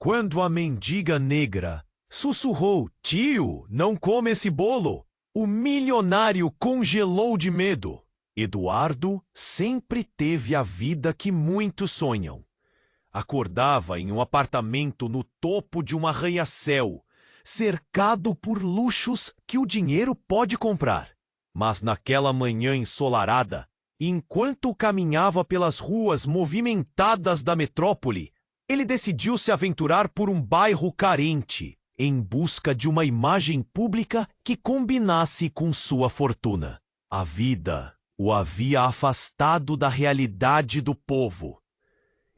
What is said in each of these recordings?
Quando a mendiga negra sussurrou: "Tio, não come esse bolo", o milionário congelou de medo. Eduardo sempre teve a vida que muitos sonham. Acordava em um apartamento no topo de um arranha-céu, cercado por luxos que o dinheiro pode comprar. Mas naquela manhã ensolarada, enquanto caminhava pelas ruas movimentadas da metrópole, ele decidiu se aventurar por um bairro carente, em busca de uma imagem pública que combinasse com sua fortuna. A vida o havia afastado da realidade do povo.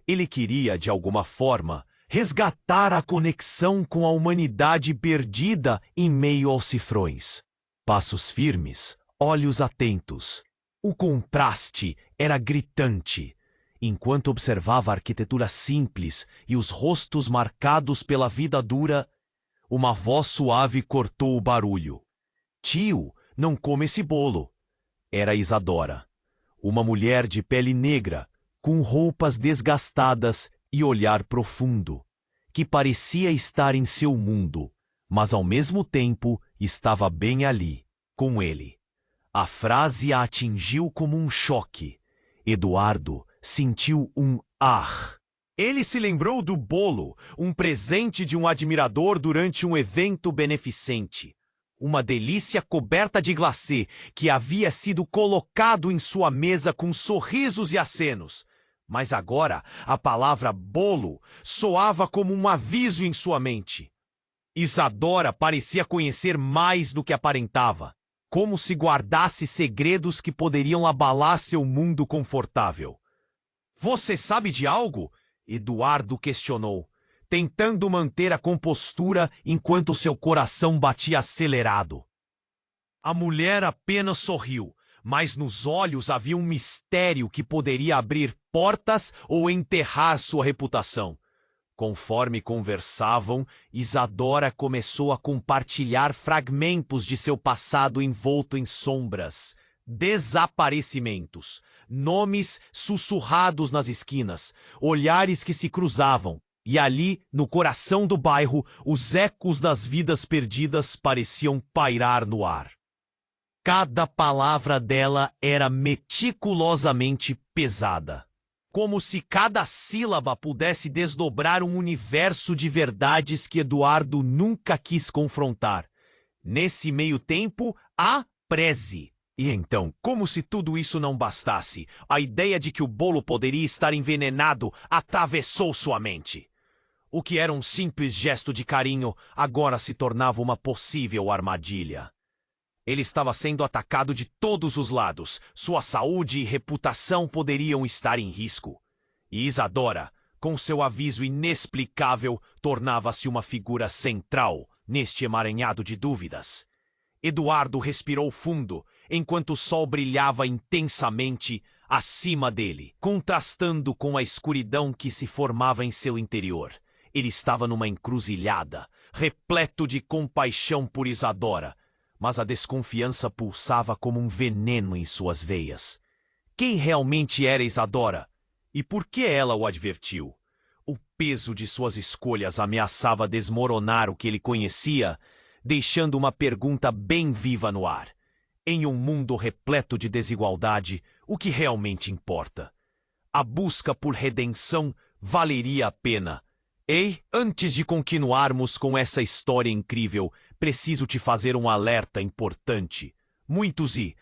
Ele queria, de alguma forma, resgatar a conexão com a humanidade perdida em meio aos cifrões. Passos firmes, olhos atentos. O contraste era gritante. Enquanto observava a arquitetura simples e os rostos marcados pela vida dura, uma voz suave cortou o barulho. "Tio, não come esse bolo." Era Isadora, uma mulher de pele negra, com roupas desgastadas e olhar profundo, que parecia estar em seu mundo, mas ao mesmo tempo estava bem ali, com ele. A frase a atingiu como um choque. Eduardo sentiu um "ah". Ele se lembrou do bolo, um presente de um admirador durante um evento beneficente. Uma delícia coberta de glacê que havia sido colocado em sua mesa com sorrisos e acenos. Mas agora a palavra bolo soava como um aviso em sua mente. Isadora parecia conhecer mais do que aparentava, como se guardasse segredos que poderiam abalar seu mundo confortável. "Você sabe de algo?" Eduardo questionou, tentando manter a compostura enquanto seu coração batia acelerado. A mulher apenas sorriu, mas nos olhos havia um mistério que poderia abrir portas ou enterrar sua reputação. Conforme conversavam, Isadora começou a compartilhar fragmentos de seu passado envolto em sombras, desaparecimentos, nomes sussurrados nas esquinas, olhares que se cruzavam, e ali, no coração do bairro, os ecos das vidas perdidas pareciam pairar no ar. Cada palavra dela era meticulosamente pesada, como se cada sílaba pudesse desdobrar um universo de verdades que Eduardo nunca quis confrontar. Nesse meio tempo, a preze. E então, como se tudo isso não bastasse, a ideia de que o bolo poderia estar envenenado atravessou sua mente. O que era um simples gesto de carinho agora se tornava uma possível armadilha. Ele estava sendo atacado de todos os lados. Sua saúde e reputação poderiam estar em risco. E Isadora, com seu aviso inexplicável, tornava-se uma figura central neste emaranhado de dúvidas. Eduardo respirou fundo, enquanto o sol brilhava intensamente acima dele, contrastando com a escuridão que se formava em seu interior. Ele estava numa encruzilhada, repleto de compaixão por Isadora, mas a desconfiança pulsava como um veneno em suas veias. Quem realmente era Isadora? E por que ela o advertiu? O peso de suas escolhas ameaçava desmoronar o que ele conhecia, deixando uma pergunta bem viva no ar. Em um mundo repleto de desigualdade, o que realmente importa? A busca por redenção valeria a pena. Ei, antes de continuarmos com essa história incrível, preciso te fazer um alerta importante. Muitos e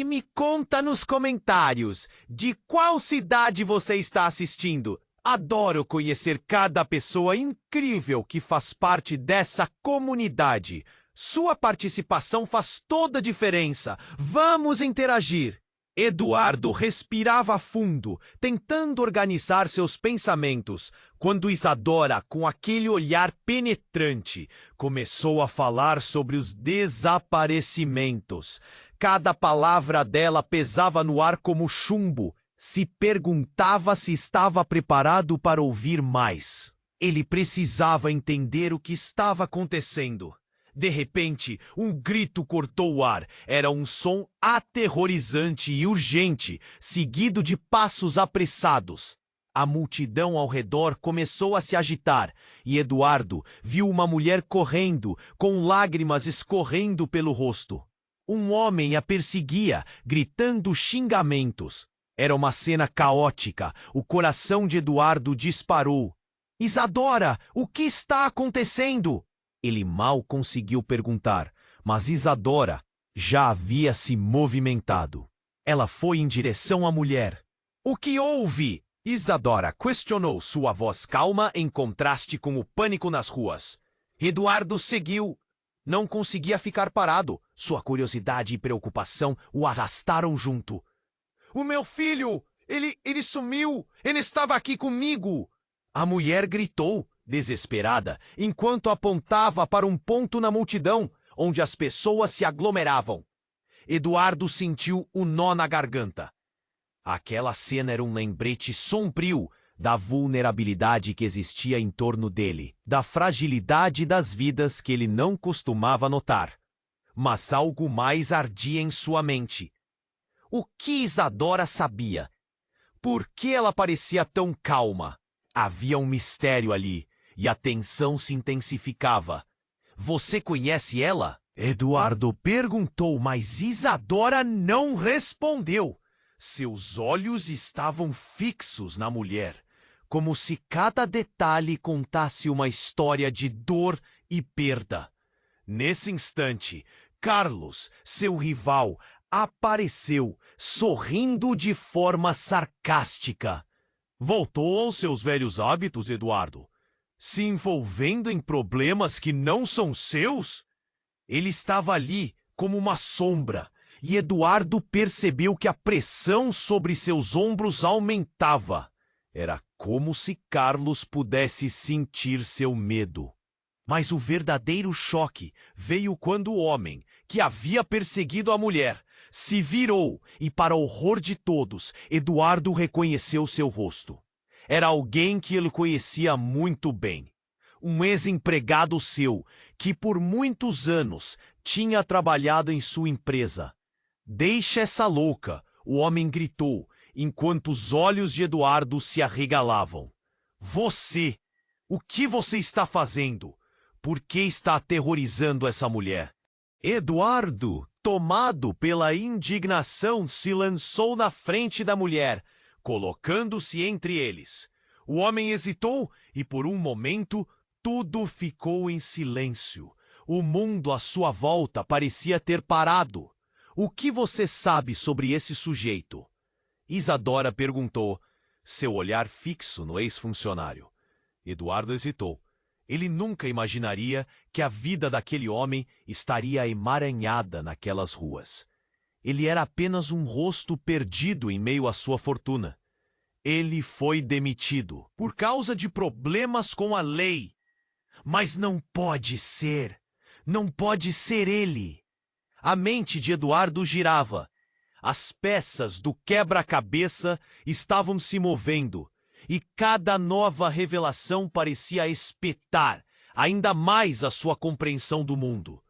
me conta nos comentários de qual cidade você está assistindo. Adoro conhecer cada pessoa incrível que faz parte dessa comunidade. Sua participação faz toda a diferença. Vamos interagir. Eduardo respirava fundo, tentando organizar seus pensamentos, quando Isadora, com aquele olhar penetrante, começou a falar sobre os desaparecimentos. Cada palavra dela pesava no ar como chumbo. Se perguntava se estava preparado para ouvir mais. Ele precisava entender o que estava acontecendo. De repente, um grito cortou o ar. Era um som aterrorizante e urgente, seguido de passos apressados. A multidão ao redor começou a se agitar, e Eduardo viu uma mulher correndo, com lágrimas escorrendo pelo rosto. Um homem a perseguia, gritando xingamentos. Era uma cena caótica. O coração de Eduardo disparou. Isadora, o que está acontecendo? Ele mal conseguiu perguntar, mas Isadora já havia se movimentado. Ela foi em direção à mulher. O que houve? Isadora questionou, sua voz calma em contraste com o pânico nas ruas. Eduardo seguiu. Não conseguia ficar parado. Sua curiosidade e preocupação o arrastaram junto. O meu filho! Ele sumiu! Ele estava aqui comigo! A mulher gritou, desesperada, enquanto apontava para um ponto na multidão, onde as pessoas se aglomeravam. Eduardo sentiu um nó na garganta. Aquela cena era um lembrete sombrio da vulnerabilidade que existia em torno dele, da fragilidade das vidas que ele não costumava notar. Mas algo mais ardia em sua mente. O que Isadora sabia? Por que ela parecia tão calma? Havia um mistério ali, e a tensão se intensificava. Você conhece ela? Eduardo perguntou, mas Isadora não respondeu. Seus olhos estavam fixos na mulher, como se cada detalhe contasse uma história de dor e perda. Nesse instante, Carlos, seu rival, apareceu, sorrindo de forma sarcástica. Voltou aos seus velhos hábitos, Eduardo? Se envolvendo em problemas que não são seus? Ele estava ali, como uma sombra, e Eduardo percebeu que a pressão sobre seus ombros aumentava. Era como se Carlos pudesse sentir seu medo. Mas o verdadeiro choque veio quando o homem, que havia perseguido a mulher, se virou e, para horror de todos, Eduardo reconheceu seu rosto. Era alguém que ele conhecia muito bem. Um ex-empregado seu, que por muitos anos tinha trabalhado em sua empresa. Deixa essa louca, o homem gritou, enquanto os olhos de Eduardo se arregalavam. Você! O que você está fazendo? Por que está aterrorizando essa mulher? Eduardo, tomado pela indignação, se lançou na frente da mulher, colocando-se entre eles. O homem hesitou e, por um momento, tudo ficou em silêncio. O mundo à sua volta parecia ter parado. O que você sabe sobre esse sujeito? Isadora perguntou, seu olhar fixo no ex-funcionário. Eduardo hesitou. Ele nunca imaginaria que a vida daquele homem estaria emaranhada naquelas ruas. Ele era apenas um rosto perdido em meio à sua fortuna. Ele foi demitido por causa de problemas com a lei. Mas não pode ser. Não pode ser ele. A mente de Eduardo girava. As peças do quebra-cabeça estavam se movendo. E cada nova revelação parecia espetar ainda mais a sua compreensão do mundo.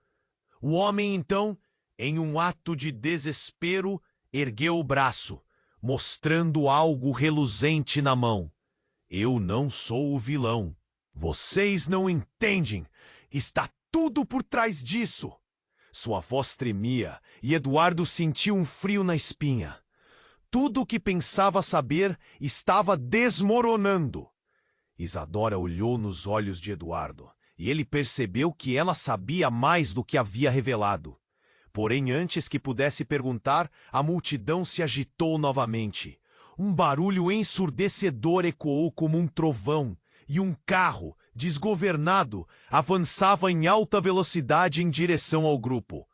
O homem, então, em um ato de desespero, ergueu o braço, mostrando algo reluzente na mão. Eu não sou o vilão. Vocês não entendem. Está tudo por trás disso. Sua voz tremia e Eduardo sentiu um frio na espinha. Tudo o que pensava saber estava desmoronando. Isadora olhou nos olhos de Eduardo e ele percebeu que ela sabia mais do que havia revelado. Porém, antes que pudesse perguntar, a multidão se agitou novamente. Um barulho ensurdecedor ecoou como um trovão e um carro, desgovernado, avançava em alta velocidade em direção ao grupo.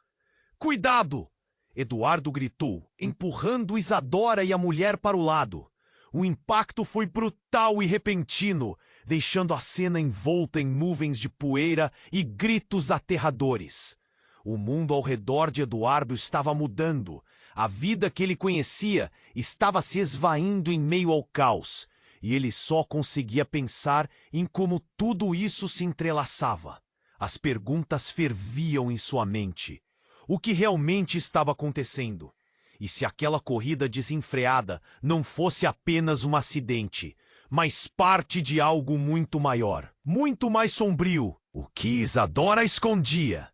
Cuidado! Eduardo gritou, empurrando Isadora e a mulher para o lado. O impacto foi brutal e repentino, deixando a cena envolta em nuvens de poeira e gritos aterradores. O mundo ao redor de Eduardo estava mudando. A vida que ele conhecia estava se esvaindo em meio ao caos, e ele só conseguia pensar em como tudo isso se entrelaçava. As perguntas ferviam em sua mente. O que realmente estava acontecendo? E se aquela corrida desenfreada não fosse apenas um acidente, mas parte de algo muito maior, muito mais sombrio, o que Isadora escondia.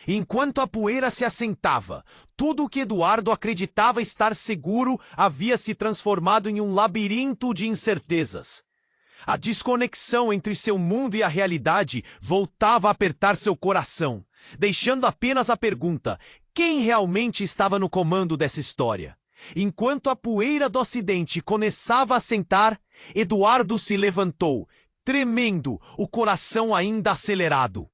Enquanto a poeira se assentava, tudo o que Eduardo acreditava estar seguro havia se transformado em um labirinto de incertezas. A desconexão entre seu mundo e a realidade voltava a apertar seu coração, deixando apenas a pergunta: quem realmente estava no comando dessa história? Enquanto a poeira do acidente começava a assentar, Eduardo se levantou, tremendo, o coração ainda acelerado.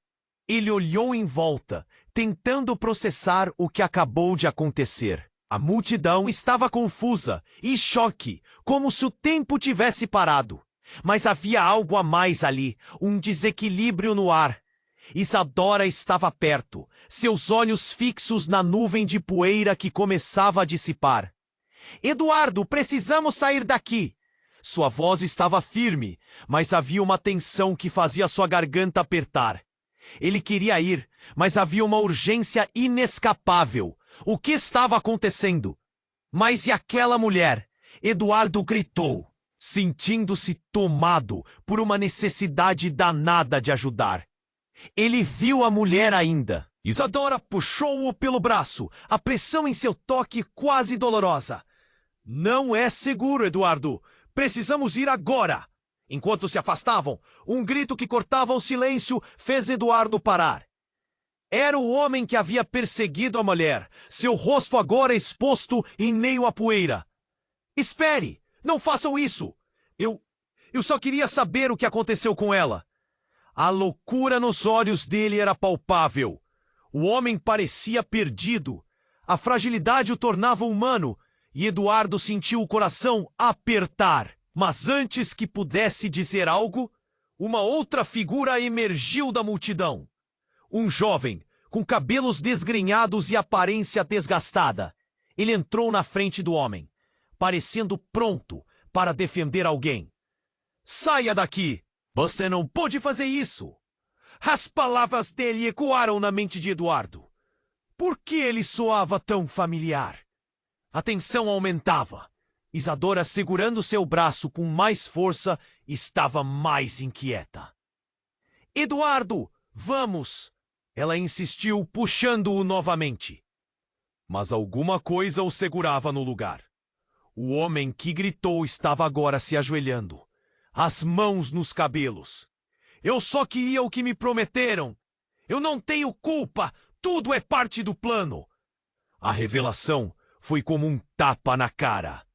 Ele olhou em volta, tentando processar o que acabou de acontecer. A multidão estava confusa e em choque, como se o tempo tivesse parado. Mas havia algo a mais ali, um desequilíbrio no ar. Isadora estava perto, seus olhos fixos na nuvem de poeira que começava a dissipar. Eduardo, precisamos sair daqui! Sua voz estava firme, mas havia uma tensão que fazia sua garganta apertar. Ele queria ir, mas havia uma urgência inescapável. O que estava acontecendo? Mas e aquela mulher? Eduardo gritou, sentindo-se tomado por uma necessidade danada de ajudar. Ele viu a mulher ainda. Isadora puxou-o pelo braço, a pressão em seu toque quase dolorosa. Não é seguro, Eduardo. Precisamos ir agora. Enquanto se afastavam, um grito que cortava o silêncio fez Eduardo parar. Era o homem que havia perseguido a mulher, seu rosto agora exposto em meio à poeira. Espere! Não façam isso! Eu só queria saber o que aconteceu com ela. A loucura nos olhos dele era palpável. O homem parecia perdido. A fragilidade o tornava humano, e Eduardo sentiu o coração apertar. Mas antes que pudesse dizer algo, uma outra figura emergiu da multidão. Um jovem, com cabelos desgrenhados e aparência desgastada. Ele entrou na frente do homem, parecendo pronto para defender alguém. Saia daqui! Você não pode fazer isso! As palavras dele ecoaram na mente de Eduardo. Por que ele soava tão familiar? A tensão aumentava. Isadora, segurando seu braço com mais força, estava mais inquieta. Eduardo, vamos! Ela insistiu, puxando-o novamente. Mas alguma coisa o segurava no lugar. O homem que gritou estava agora se ajoelhando, as mãos nos cabelos. Eu só queria o que me prometeram. Eu não tenho culpa. Tudo é parte do plano. A revelação foi como um tapa na cara.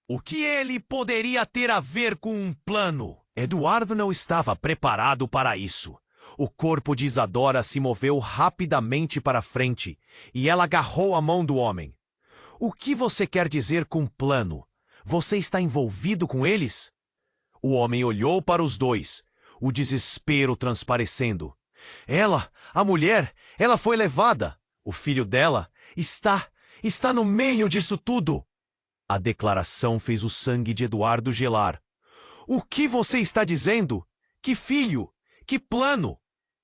O que ele poderia ter a ver com um plano? Eduardo não estava preparado para isso. O corpo de Isadora se moveu rapidamente para frente e ela agarrou a mão do homem. O que você quer dizer com plano? Você está envolvido com eles? O homem olhou para os dois, o desespero transparecendo. A mulher, ela foi levada. O filho dela está no meio disso tudo. A declaração fez o sangue de Eduardo gelar. O que você está dizendo? Que filho? Que plano?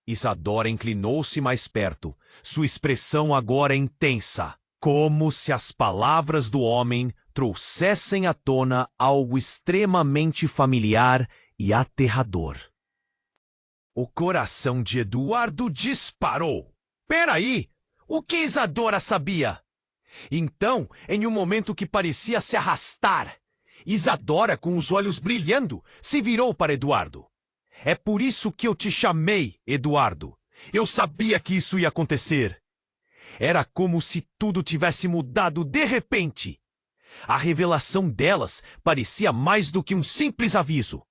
Isadora inclinou-se mais perto, sua expressão agora intensa, como se as palavras do homem trouxessem à tona algo extremamente familiar e aterrador. O coração de Eduardo disparou. Peraí! O que Isadora sabia? Então, em um momento que parecia se arrastar, Isadora, com os olhos brilhando, se virou para Eduardo. É por isso que eu te chamei, Eduardo. Eu sabia que isso ia acontecer. Era como se tudo tivesse mudado de repente. A revelação delas parecia mais do que um simples aviso.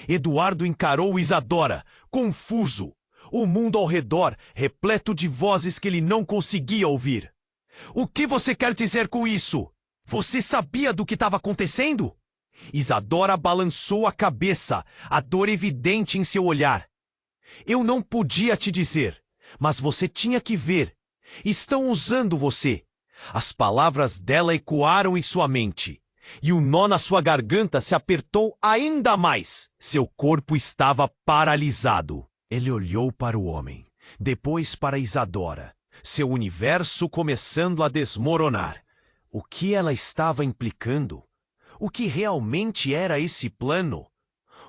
Eduardo encarou Isadora, confuso. O mundo ao redor, repleto de vozes que ele não conseguia ouvir. O que você quer dizer com isso? Você sabia do que estava acontecendo? Isadora balançou a cabeça, a dor evidente em seu olhar. Eu não podia te dizer, mas você tinha que ver. Estão usando você. As palavras dela ecoaram em sua mente, e o nó na sua garganta se apertou ainda mais. Seu corpo estava paralisado. Ele olhou para o homem, depois para Isadora, seu universo começando a desmoronar. O que ela estava implicando? O que realmente era esse plano?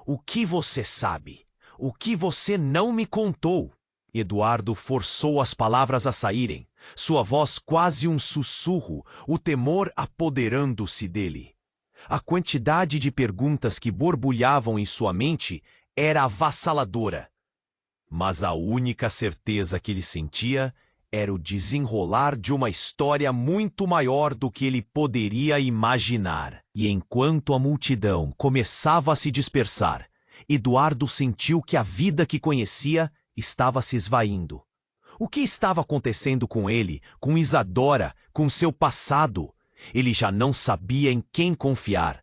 O que você sabe? O que você não me contou? Eduardo forçou as palavras a saírem, sua voz quase um sussurro, o temor apoderando-se dele. A quantidade de perguntas que borbulhavam em sua mente era avassaladora. Mas a única certeza que ele sentia era o desenrolar de uma história muito maior do que ele poderia imaginar. E enquanto a multidão começava a se dispersar, Eduardo sentiu que a vida que conhecia estava se esvaindo. O que estava acontecendo com ele, com Isadora, com seu passado? Ele já não sabia em quem confiar.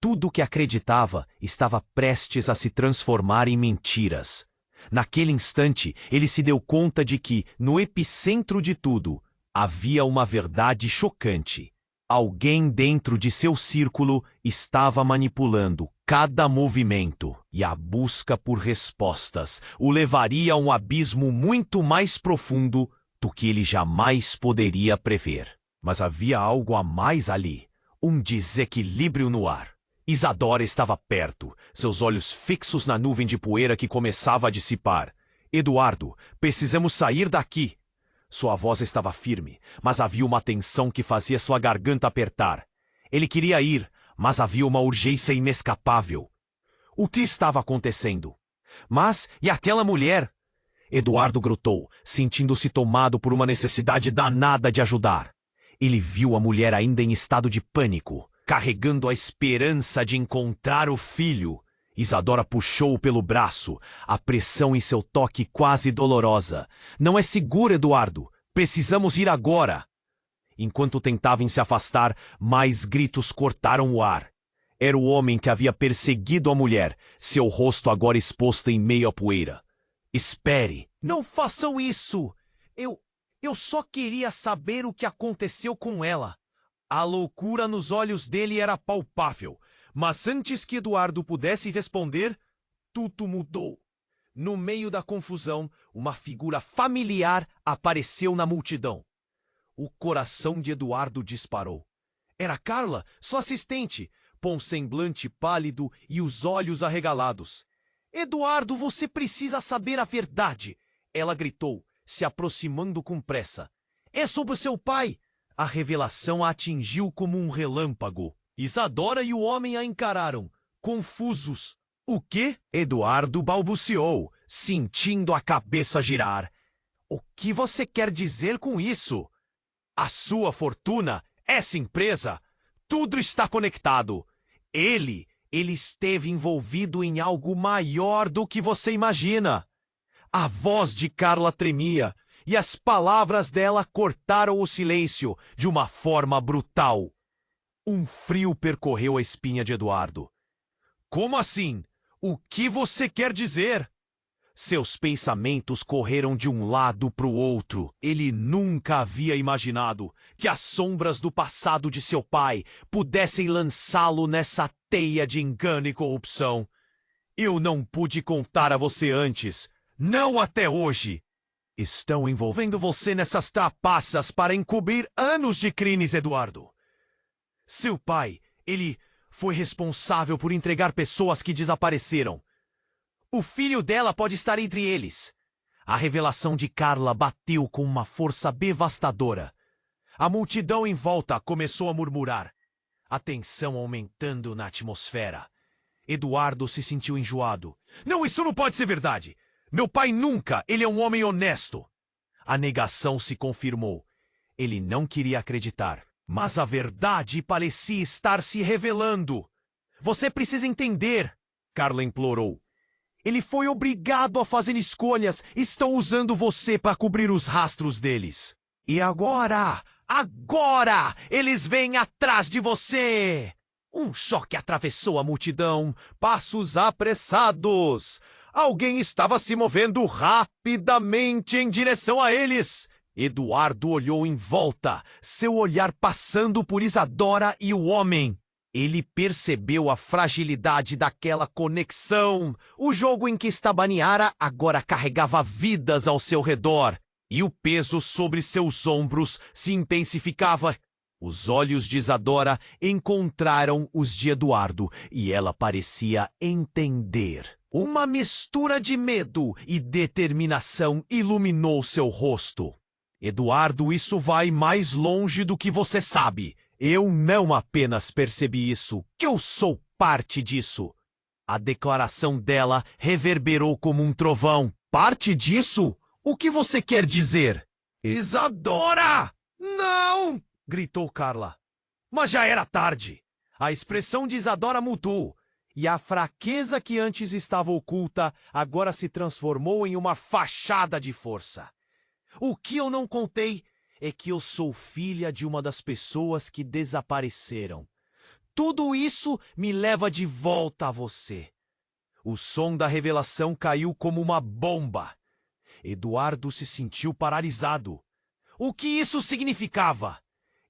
Tudo o que acreditava estava prestes a se transformar em mentiras. Naquele instante, ele se deu conta de que, no epicentro de tudo, havia uma verdade chocante. Alguém dentro de seu círculo estava manipulando cada movimento, e a busca por respostas o levaria a um abismo muito mais profundo do que ele jamais poderia prever. Mas havia algo a mais ali, um desequilíbrio no ar. Isadora estava perto, seus olhos fixos na nuvem de poeira que começava a dissipar. Eduardo, precisamos sair daqui. Sua voz estava firme, mas havia uma tensão que fazia sua garganta apertar. Ele queria ir, mas havia uma urgência inescapável. O que estava acontecendo? Mas, e aquela mulher? Eduardo gritou, sentindo-se tomado por uma necessidade danada de ajudar. Ele viu a mulher ainda em estado de pânico, carregando a esperança de encontrar o filho. Isadora puxou-o pelo braço, a pressão em seu toque quase dolorosa. Não é seguro, Eduardo. Precisamos ir agora. Enquanto tentavam se afastar, mais gritos cortaram o ar. Era o homem que havia perseguido a mulher, seu rosto agora exposto em meio à poeira. Espere! Não façam isso! Eu só queria saber o que aconteceu com ela. A loucura nos olhos dele era palpável, mas antes que Eduardo pudesse responder, tudo mudou. No meio da confusão, uma figura familiar apareceu na multidão. O coração de Eduardo disparou. Era Carla, sua assistente, com um semblante pálido e os olhos arregalados. Eduardo, você precisa saber a verdade! Ela gritou, se aproximando com pressa. É sobre seu pai! A revelação a atingiu como um relâmpago. Isadora e o homem a encararam, confusos. O quê? Eduardo balbuciou, sentindo a cabeça girar. O que você quer dizer com isso? A sua fortuna, essa empresa, tudo está conectado. Ele esteve envolvido em algo maior do que você imagina. A voz de Carla tremia e as palavras dela cortaram o silêncio de uma forma brutal. Um frio percorreu a espinha de Eduardo. Como assim? O que você quer dizer? Seus pensamentos correram de um lado para o outro. Ele nunca havia imaginado que as sombras do passado de seu pai pudessem lançá-lo nessa teia de engano e corrupção. Eu não pude contar a você antes. Não até hoje. Estão envolvendo você nessas trapaças para encobrir anos de crimes, Eduardo. Seu pai, ele foi responsável por entregar pessoas que desapareceram. O filho dela pode estar entre eles. A revelação de Carla bateu com uma força devastadora. A multidão em volta começou a murmurar, a tensão aumentando na atmosfera. Eduardo se sentiu enjoado. Não, isso não pode ser verdade! Meu pai nunca! Ele é um homem honesto! A negação se confirmou. Ele não queria acreditar. Mas a verdade parecia estar se revelando. Você precisa entender, Carla implorou. Ele foi obrigado a fazer escolhas. Estão usando você para cobrir os rastros deles. E agora, eles vêm atrás de você! Um choque atravessou a multidão. Passos apressados. Alguém estava se movendo rapidamente em direção a eles. Eduardo olhou em volta, seu olhar passando por Isadora e o homem. Ele percebeu a fragilidade daquela conexão. O jogo em que Stabaniara agora carregava vidas ao seu redor, e o peso sobre seus ombros se intensificava. Os olhos de Isadora encontraram os de Eduardo e ela parecia entender. Uma mistura de medo e determinação iluminou seu rosto. Eduardo, isso vai mais longe do que você sabe. Eu não apenas percebi isso, que eu sou parte disso. A declaração dela reverberou como um trovão. Parte disso? O que você quer dizer? Isadora! Não! Gritou Carla. Mas já era tarde. A expressão de Isadora mudou. E a fraqueza que antes estava oculta agora se transformou em uma fachada de força. O que eu não contei é que eu sou filha de uma das pessoas que desapareceram. Tudo isso me leva de volta a você. O som da revelação caiu como uma bomba. Eduardo se sentiu paralisado. O que isso significava?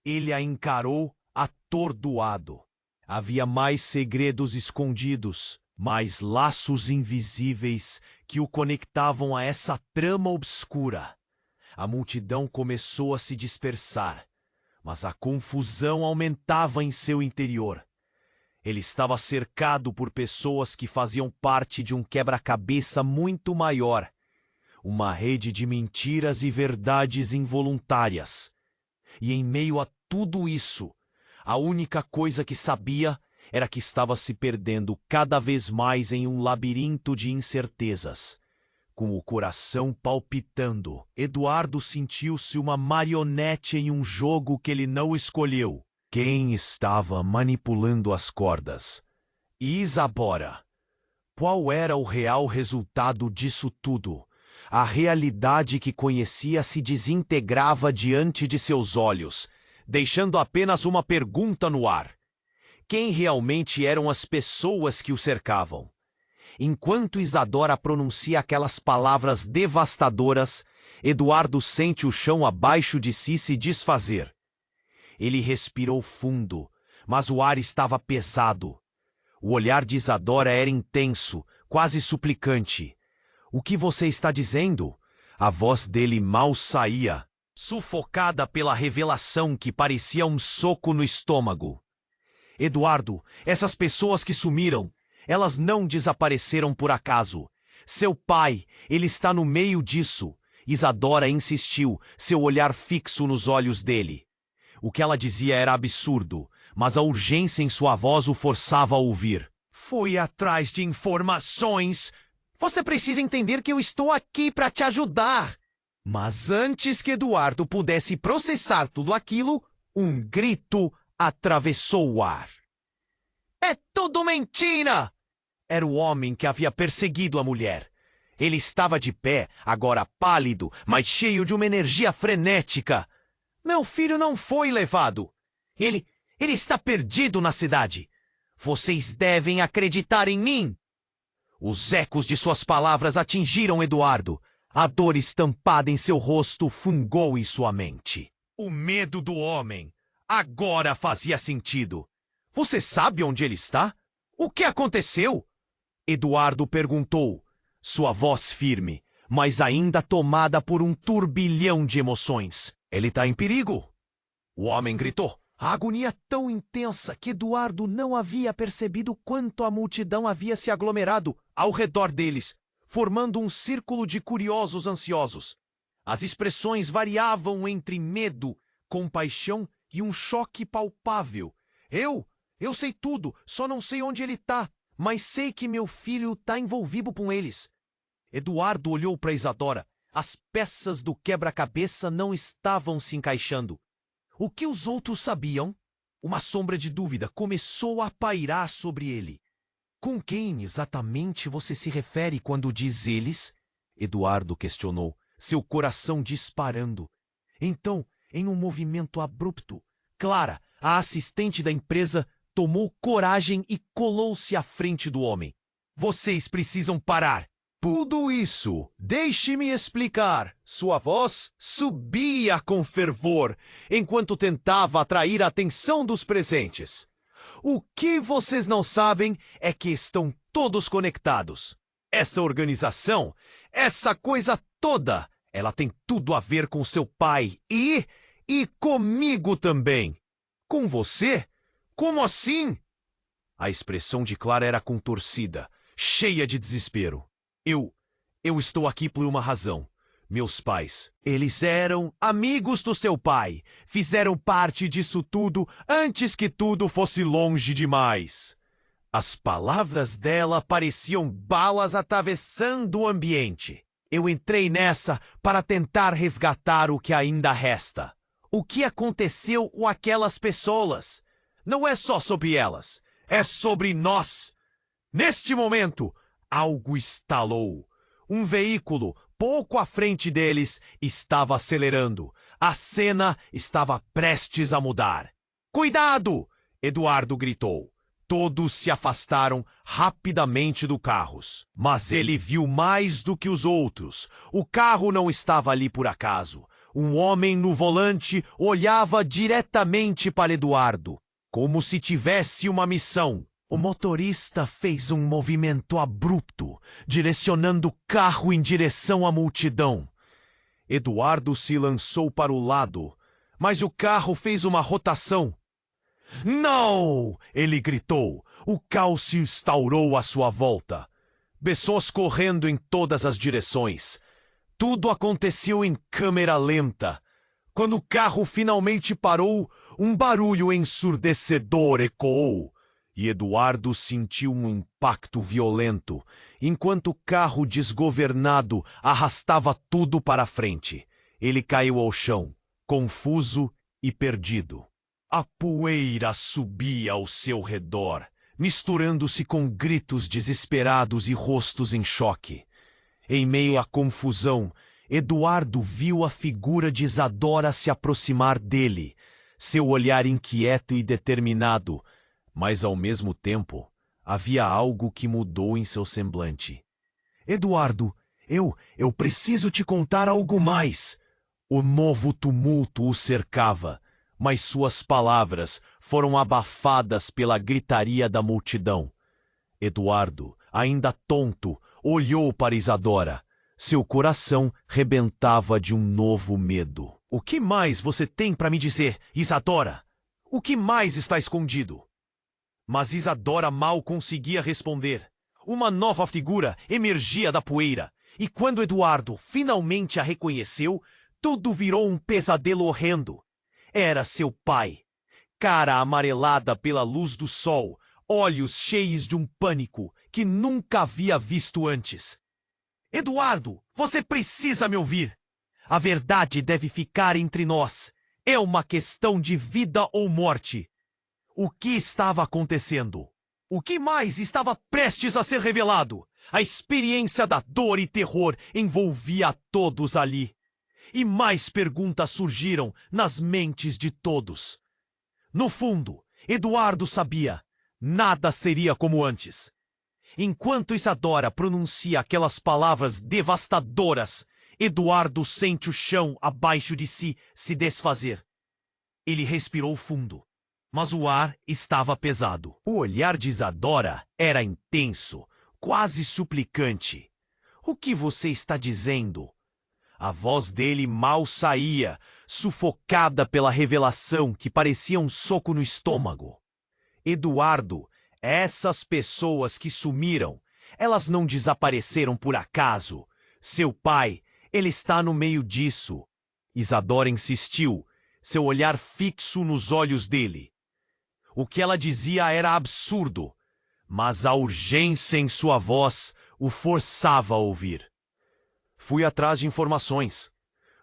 Ele a encarou atordoado. Havia mais segredos escondidos, mais laços invisíveis que o conectavam a essa trama obscura. A multidão começou a se dispersar, mas a confusão aumentava em seu interior. Ele estava cercado por pessoas que faziam parte de um quebra-cabeça muito maior, uma rede de mentiras e verdades involuntárias. E em meio a tudo isso, a única coisa que sabia era que estava se perdendo cada vez mais em um labirinto de incertezas. Com o coração palpitando, Eduardo sentiu-se uma marionete em um jogo que ele não escolheu. Quem estava manipulando as cordas? Isadora. Qual era o real resultado disso tudo? A realidade que conhecia se desintegrava diante de seus olhos, deixando apenas uma pergunta no ar. Quem realmente eram as pessoas que o cercavam? Enquanto Isadora pronuncia aquelas palavras devastadoras, Eduardo sente o chão abaixo de si se desfazer. Ele respirou fundo, mas o ar estava pesado. O olhar de Isadora era intenso, quase suplicante. O que você está dizendo? A voz dele mal saía, sufocada pela revelação que parecia um soco no estômago. Eduardo, essas pessoas que sumiram, elas não desapareceram por acaso. Seu pai, ele está no meio disso. Isadora insistiu, seu olhar fixo nos olhos dele. O que ela dizia era absurdo, mas a urgência em sua voz o forçava a ouvir. Foi atrás de informações. Você precisa entender que eu estou aqui para te ajudar. Mas antes que Eduardo pudesse processar tudo aquilo, um grito atravessou o ar. É tudo mentira! Era o homem que havia perseguido a mulher. Ele estava de pé, agora pálido, mas cheio de uma energia frenética. Meu filho não foi levado. Ele está perdido na cidade. Vocês devem acreditar em mim. Os ecos de suas palavras atingiram Eduardo. A dor estampada em seu rosto fungou em sua mente. O medo do homem agora fazia sentido. Você sabe onde ele está? O que aconteceu? Eduardo perguntou, sua voz firme, mas ainda tomada por um turbilhão de emoções. Ele está em perigo. O homem gritou. A agonia tão intensa que Eduardo não havia percebido quanto a multidão havia se aglomerado ao redor deles, formando um círculo de curiosos ansiosos. As expressões variavam entre medo, compaixão e um choque palpável. Eu sei tudo, só não sei onde ele está, mas sei que meu filho está envolvido com eles. Eduardo olhou para Isadora. As peças do quebra-cabeça não estavam se encaixando. O que os outros sabiam? Uma sombra de dúvida começou a pairar sobre ele. Com quem exatamente você se refere quando diz eles? Eduardo questionou, seu coração disparando. Então, em um movimento abrupto, Clara, a assistente da empresa, tomou coragem e colou-se à frente do homem. Vocês precisam parar. Tudo isso, deixe-me explicar. Sua voz subia com fervor, enquanto tentava atrair a atenção dos presentes. O que vocês não sabem é que estão todos conectados. Essa organização, essa coisa toda, ela tem tudo a ver com seu pai e comigo também. Com você? Como assim? A expressão de Clara era contorcida, cheia de desespero. Eu estou aqui por uma razão. Meus pais, eles eram amigos do seu pai. Fizeram parte disso tudo antes que tudo fosse longe demais. As palavras dela pareciam balas atravessando o ambiente. Eu entrei nessa para tentar resgatar o que ainda resta. O que aconteceu com aquelas pessoas? Não é só sobre elas, é sobre nós. Neste momento, algo estalou. Um veículo, pouco à frente deles, estava acelerando. A cena estava prestes a mudar. Cuidado! Eduardo gritou. Todos se afastaram rapidamente do carro. Mas ele viu mais do que os outros. O carro não estava ali por acaso. Um homem no volante olhava diretamente para Eduardo, como se tivesse uma missão. O motorista fez um movimento abrupto, direcionando o carro em direção à multidão. Eduardo se lançou para o lado, mas o carro fez uma rotação. Não! Ele gritou. O caos se instaurou à sua volta. Pessoas correndo em todas as direções. Tudo aconteceu em câmera lenta. Quando o carro finalmente parou, um barulho ensurdecedor ecoou. E Eduardo sentiu um impacto violento, enquanto o carro desgovernado arrastava tudo para frente. Ele caiu ao chão, confuso e perdido. A poeira subia ao seu redor, misturando-se com gritos desesperados e rostos em choque. Em meio à confusão, Eduardo viu a figura de Isadora se aproximar dele, seu olhar inquieto e determinado, mas ao mesmo tempo havia algo que mudou em seu semblante. Eduardo, eu preciso te contar algo mais. O novo tumulto o cercava, mas suas palavras foram abafadas pela gritaria da multidão. Eduardo, ainda tonto, olhou para Isadora. Seu coração rebentava de um novo medo. O que mais você tem para me dizer, Isadora? O que mais está escondido? Mas Isadora mal conseguia responder. Uma nova figura emergia da poeira, e quando Eduardo finalmente a reconheceu, tudo virou um pesadelo horrendo. Era seu pai. Cara amarelada pela luz do sol, olhos cheios de um pânico que nunca havia visto antes. Eduardo, você precisa me ouvir. A verdade deve ficar entre nós. É uma questão de vida ou morte. O que estava acontecendo? O que mais estava prestes a ser revelado? A experiência da dor e terror envolvia a todos ali. E mais perguntas surgiram nas mentes de todos. No fundo, Eduardo sabia, nada seria como antes. Enquanto Isadora pronuncia aquelas palavras devastadoras, Eduardo sente o chão abaixo de si se desfazer. Ele respirou fundo, mas o ar estava pesado. O olhar de Isadora era intenso, quase suplicante. O que você está dizendo? A voz dele mal saía, sufocada pela revelação que parecia um soco no estômago. Eduardo, essas pessoas que sumiram, elas não desapareceram por acaso. Seu pai, ele está no meio disso. Isadora insistiu, seu olhar fixo nos olhos dele. O que ela dizia era absurdo, mas a urgência em sua voz o forçava a ouvir. Fui atrás de informações.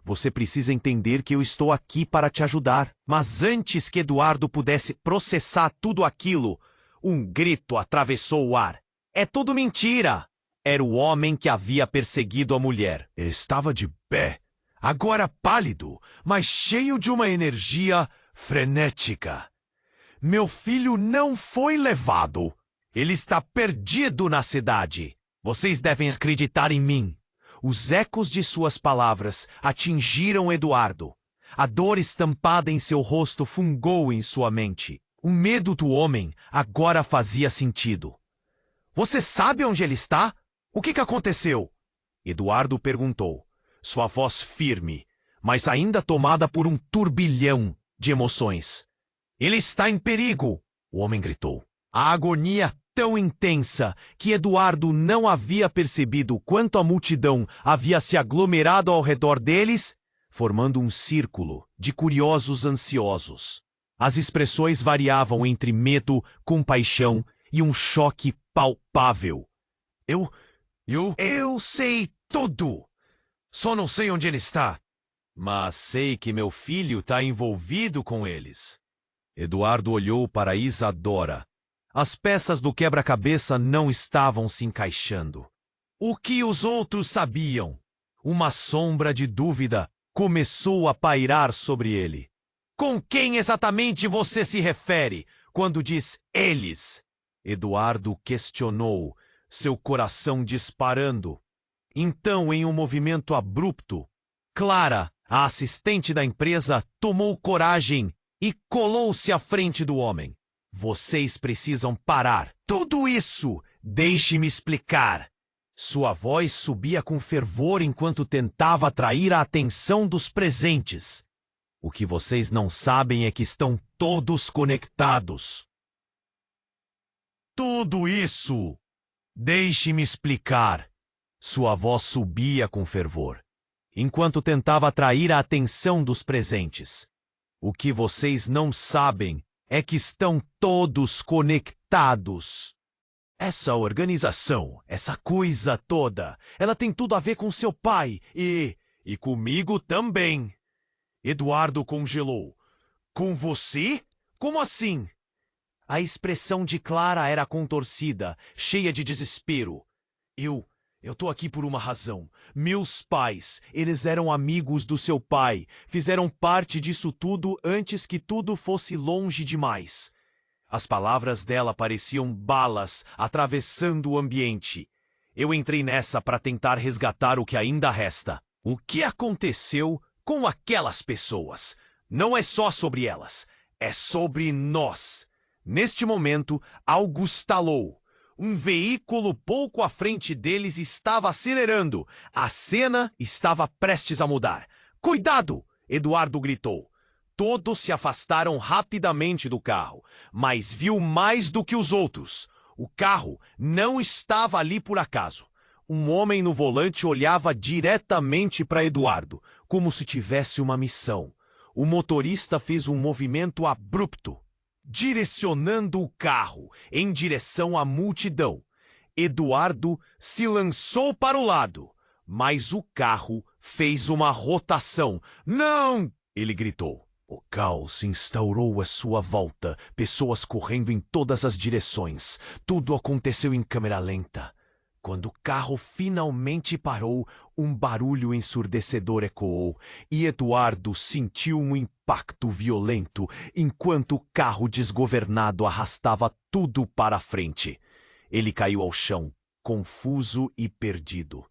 Você precisa entender que eu estou aqui para te ajudar. Mas antes que Eduardo pudesse processar tudo aquilo, um grito atravessou o ar. É tudo mentira! Era o homem que havia perseguido a mulher. Estava de pé, agora pálido, mas cheio de uma energia frenética. Meu filho não foi levado. Ele está perdido na cidade. Vocês devem acreditar em mim. Os ecos de suas palavras atingiram Eduardo. A dor estampada em seu rosto fungou em sua mente. O medo do homem agora fazia sentido. Você sabe onde ele está? O que aconteceu? Eduardo perguntou, sua voz firme, mas ainda tomada por um turbilhão de emoções. Ele está em perigo! O homem gritou. A agonia tão intensa que Eduardo não havia percebido quanto a multidão havia se aglomerado ao redor deles, formando um círculo de curiosos ansiosos. As expressões variavam entre medo, compaixão e um choque palpável. Eu sei tudo! Só não sei onde ele está. Mas sei que meu filho está envolvido com eles. Eduardo olhou para Isadora. As peças do quebra-cabeça não estavam se encaixando. O que os outros sabiam? Uma sombra de dúvida começou a pairar sobre ele. Com quem exatamente você se refere quando diz eles? Eduardo questionou, seu coração disparando. Então, em um movimento abrupto, Clara, a assistente da empresa, tomou coragem e colou-se à frente do homem. Vocês precisam parar. Tudo isso! Deixe-me explicar. Sua voz subia com fervor enquanto tentava atrair a atenção dos presentes. O que vocês não sabem é que estão todos conectados. Tudo isso! Deixe-me explicar. Sua voz subia com fervor, enquanto tentava atrair a atenção dos presentes. O que vocês não sabem é que estão todos conectados. Essa organização, essa coisa toda, ela tem tudo a ver com seu pai e comigo também. Eduardo congelou. Com você? Como assim? A expressão de Clara era contorcida, cheia de desespero. Eu tô aqui por uma razão. Meus pais, eles eram amigos do seu pai. Fizeram parte disso tudo antes que tudo fosse longe demais. As palavras dela pareciam balas atravessando o ambiente. Eu entrei nessa para tentar resgatar o que ainda resta. O que aconteceu com aquelas pessoas? Não é só sobre elas, é sobre nós. Neste momento, algo estalou. Um veículo pouco à frente deles estava acelerando. A cena estava prestes a mudar. Cuidado! Eduardo gritou. Todos se afastaram rapidamente do carro, mas viu mais do que os outros. O carro não estava ali por acaso. Um homem no volante olhava diretamente para Eduardo, como se tivesse uma missão. O motorista fez um movimento abrupto, direcionando o carro em direção à multidão. Eduardo se lançou para o lado, mas o carro fez uma rotação. Não! Ele gritou. O caos se instaurou à sua volta, pessoas correndo em todas as direções. Tudo aconteceu em câmera lenta. Quando o carro finalmente parou, um barulho ensurdecedor ecoou e Eduardo sentiu um impacto violento enquanto o carro desgovernado arrastava tudo para a frente. Ele caiu ao chão, confuso e perdido.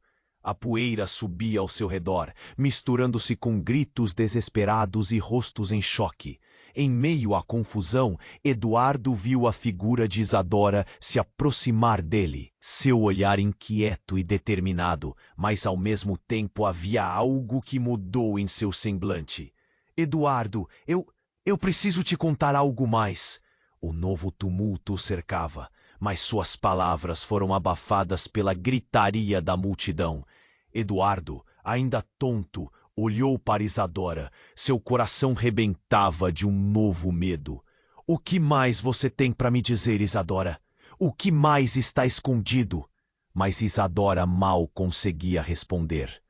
A poeira subia ao seu redor, misturando-se com gritos desesperados e rostos em choque. Em meio à confusão, Eduardo viu a figura de Isadora se aproximar dele. Seu olhar inquieto e determinado, mas ao mesmo tempo havia algo que mudou em seu semblante. Eduardo, eu preciso te contar algo mais. O novo tumulto o cercava, mas suas palavras foram abafadas pela gritaria da multidão. Eduardo, ainda tonto, olhou para Isadora. Seu coração rebentava de um novo medo. O que mais você tem para me dizer, Isadora? O que mais está escondido? Mas Isadora mal conseguia responder.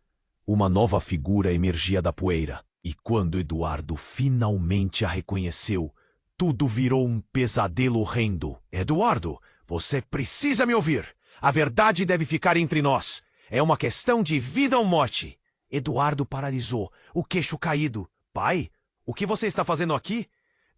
Uma nova figura emergia da poeira, e quando Eduardo finalmente a reconheceu, tudo virou um pesadelo horrendo. Eduardo, você precisa me ouvir. A verdade deve ficar entre nós. É uma questão de vida ou morte. Eduardo paralisou, o queixo caído. Pai, o que você está fazendo aqui?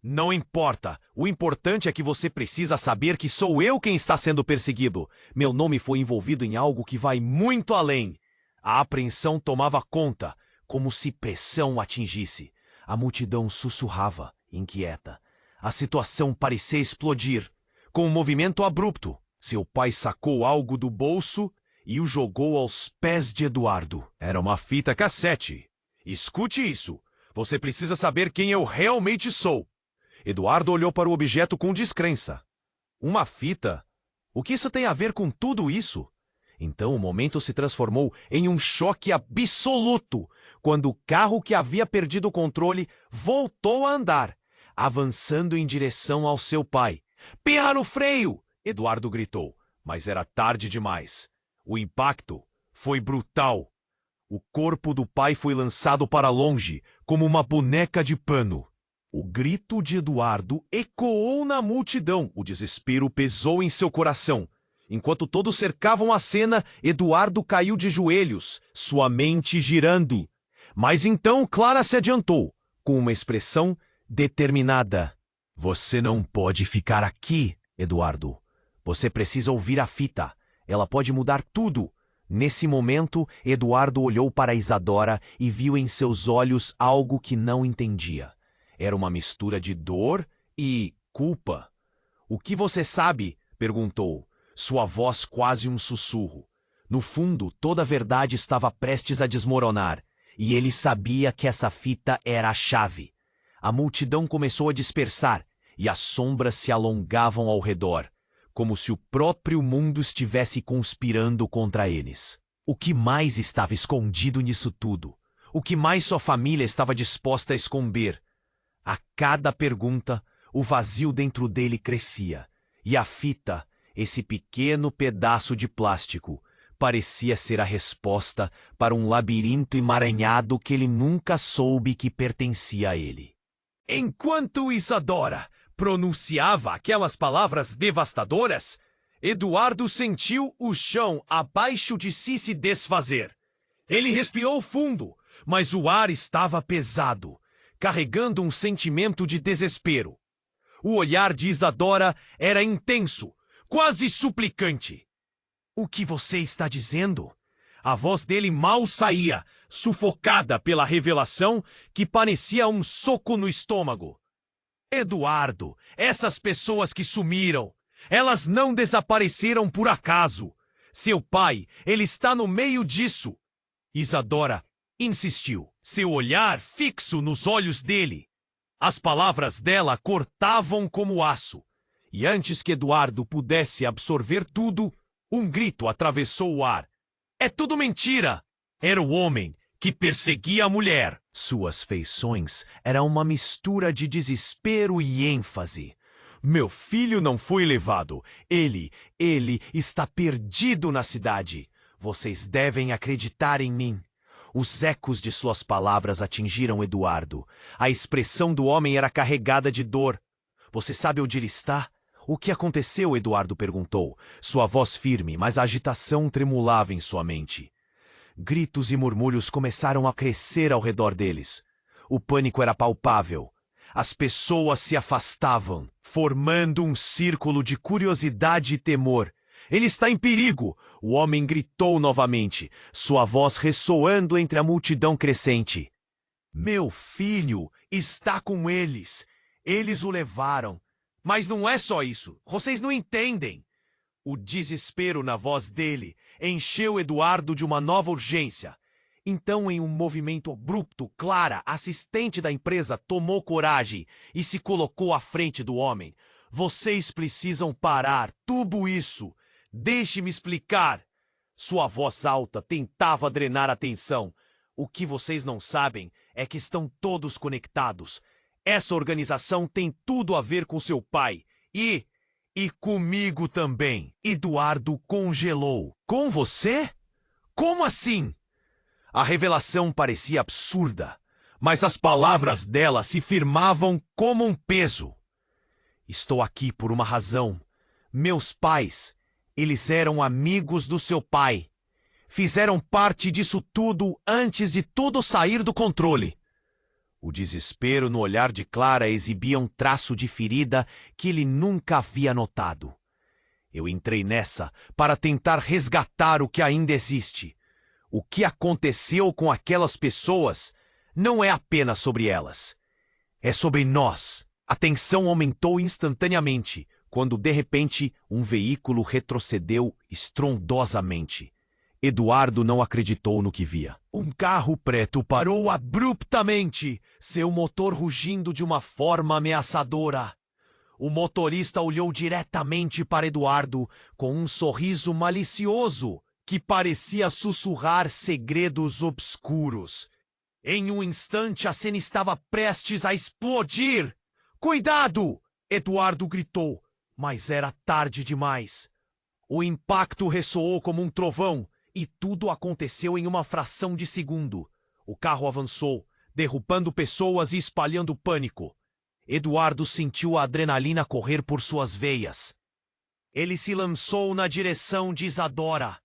Não importa. O importante é que você precisa saber que sou eu quem está sendo perseguido. Meu nome foi envolvido em algo que vai muito além. A apreensão tomava conta, como se pressão o atingisse. A multidão sussurrava, inquieta. A situação parecia explodir. Com um movimento abrupto, seu pai sacou algo do bolso e o jogou aos pés de Eduardo. Era uma fita cassete. Escute isso. Você precisa saber quem eu realmente sou. Eduardo olhou para o objeto com descrença. Uma fita? O que isso tem a ver com tudo isso? Então o momento se transformou em um choque absoluto, quando o carro que havia perdido o controle voltou a andar, avançando em direção ao seu pai. "Pirra no freio!" Eduardo gritou, mas era tarde demais. O impacto foi brutal. O corpo do pai foi lançado para longe, como uma boneca de pano. O grito de Eduardo ecoou na multidão. O desespero pesou em seu coração. Enquanto todos cercavam a cena, Eduardo caiu de joelhos, sua mente girando. Mas então Clara se adiantou, com uma expressão determinada. "Você não pode ficar aqui, Eduardo. Você precisa ouvir a fita. Ela pode mudar tudo." Nesse momento, Eduardo olhou para Isadora e viu em seus olhos algo que não entendia. Era uma mistura de dor e culpa. "O que você sabe?" perguntou, sua voz quase um sussurro. No fundo, toda a verdade estava prestes a desmoronar, e ele sabia que essa fita era a chave. A multidão começou a dispersar, e as sombras se alongavam ao redor, como se o próprio mundo estivesse conspirando contra eles. O que mais estava escondido nisso tudo? O que mais sua família estava disposta a esconder? A cada pergunta, o vazio dentro dele crescia, e a fita, esse pequeno pedaço de plástico, parecia ser a resposta para um labirinto emaranhado que ele nunca soube que pertencia a ele. Enquanto Isadora pronunciava aquelas palavras devastadoras, Eduardo sentiu o chão abaixo de si se desfazer. Ele respirou fundo, mas o ar estava pesado, carregando um sentimento de desespero. O olhar de Isadora era intenso, quase suplicante. "O que você está dizendo?" A voz dele mal saía, sufocada pela revelação que parecia um soco no estômago. "Eduardo, essas pessoas que sumiram, elas não desapareceram por acaso. Seu pai, ele está no meio disso." Isadora insistiu, seu olhar fixo nos olhos dele. As palavras dela cortavam como aço. E antes que Eduardo pudesse absorver tudo, um grito atravessou o ar. "É tudo mentira!" Era o homem que perseguia a mulher. Suas feições eram uma mistura de desespero e ênfase. "Meu filho não foi levado. Ele está perdido na cidade. Vocês devem acreditar em mim." Os ecos de suas palavras atingiram Eduardo. A expressão do homem era carregada de dor. "Você sabe onde ele está?" "O que aconteceu?" Eduardo perguntou. Sua voz firme, mas a agitação tremulava em sua mente. Gritos e murmúrios começaram a crescer ao redor deles. O pânico era palpável. As pessoas se afastavam, formando um círculo de curiosidade e temor. "Ele está em perigo!" O homem gritou novamente, sua voz ressoando entre a multidão crescente. "Meu filho está com eles. Eles o levaram. Mas não é só isso. Vocês não entendem." O desespero na voz dele encheu Eduardo de uma nova urgência. Então, em um movimento abrupto, Clara, assistente da empresa, tomou coragem e se colocou à frente do homem. "Vocês precisam parar tudo isso. Deixe-me explicar." Sua voz alta tentava drenar a atenção. "O que vocês não sabem é que estão todos conectados. Essa organização tem tudo a ver com seu pai. E comigo também." Eduardo congelou. "Com você? Como assim?" A revelação parecia absurda, mas as palavras dela se firmavam como um peso. "Estou aqui por uma razão. Meus pais, eles eram amigos do seu pai. Fizeram parte disso tudo antes de tudo sair do controle." O desespero no olhar de Clara exibia um traço de ferida que ele nunca havia notado. "Eu entrei nessa para tentar resgatar o que ainda existe. O que aconteceu com aquelas pessoas não é apenas sobre elas. É sobre nós." A tensão aumentou instantaneamente, quando de repente um veículo retrocedeu estrondosamente. Eduardo não acreditou no que via. Um carro preto parou abruptamente, seu motor rugindo de uma forma ameaçadora. O motorista olhou diretamente para Eduardo com um sorriso malicioso que parecia sussurrar segredos obscuros. Em um instante, a cena estava prestes a explodir. "Cuidado!" Eduardo gritou, mas era tarde demais. O impacto ressoou como um trovão e tudo aconteceu em uma fração de segundo. O carro avançou, derrubando pessoas e espalhando pânico. Eduardo sentiu a adrenalina correr por suas veias. Ele se lançou na direção de Isadora.